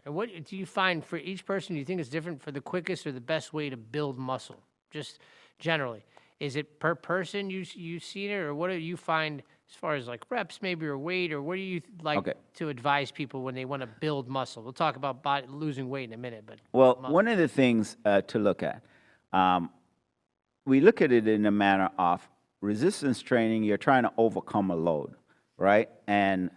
right. And what do you find for each person? Do you think it's different for the quickest or the best way to build muscle? Just generally, is it per person you see it, or what do you find as far as like reps, maybe, or weight, or what do you like Okay. to advise people when they want to build muscle? We'll talk about losing weight in a minute, but Well, one of the things to look at, um, we look at it in a manner of resistance training. You're trying to overcome a load, right? And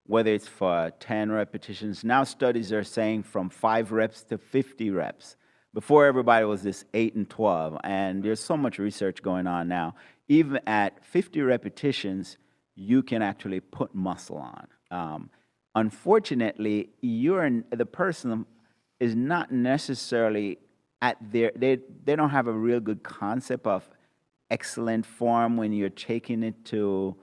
whether it's for 10 repetitions, now studies are saying from 5 reps to 50 reps. Before, everybody was this 8 and 12, and there's so much research going on now. Even at 50 repetitions, you can actually put muscle on. Unfortunately, the person is not necessarily at they don't have a real good concept of excellent form when you're taking it to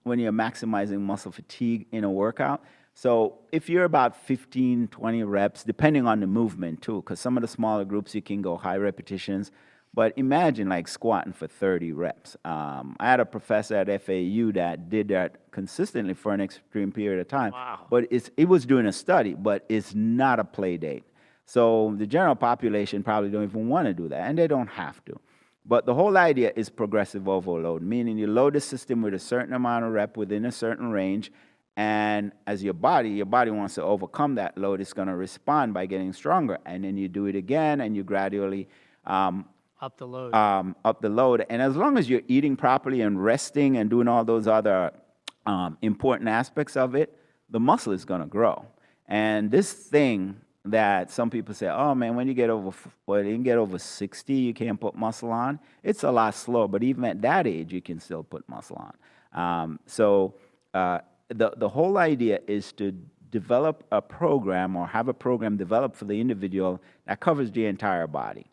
when you're maximizing muscle fatigue in a workout. So if you're about 15, 20 reps, depending on the movement too, because some of the smaller groups you can go high repetitions, but imagine like squatting for 30 reps. I had a professor at FAU that did that consistently for an extreme period of time. Wow. But it was doing a study, but it's not a play date. So the general population probably don't even want to do that, and they don't have to. But the whole idea is progressive overload, meaning you load the system with a certain amount of rep within a certain range, and as your body wants to overcome that load, it's going to respond by getting stronger. And then you do it again, and you gradually up the load. up the load. And as long as you're eating properly and resting and doing all those other important aspects of it, the muscle is going to grow. And this thing that some people say, oh man, when you get over 60, you can't put muscle on. It's a lot slower, but even at that age, you can still put muscle on. The whole idea is to develop a program or have a program developed for the individual that covers the entire body.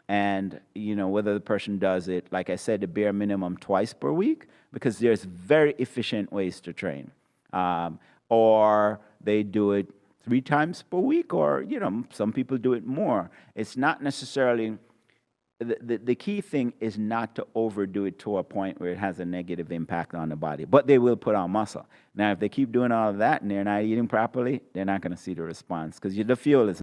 And, whether the person does it, like I said, the bare minimum twice per week, because there's very efficient ways to train. Or they do it 3 times per week, or, some people do it more. It's not necessarily, the key thing is not to overdo it to a point where it has a negative impact on the body, but they will put on muscle. Now, if they keep doing all of that and they're not eating properly, they're not going to see the response, because the fuel is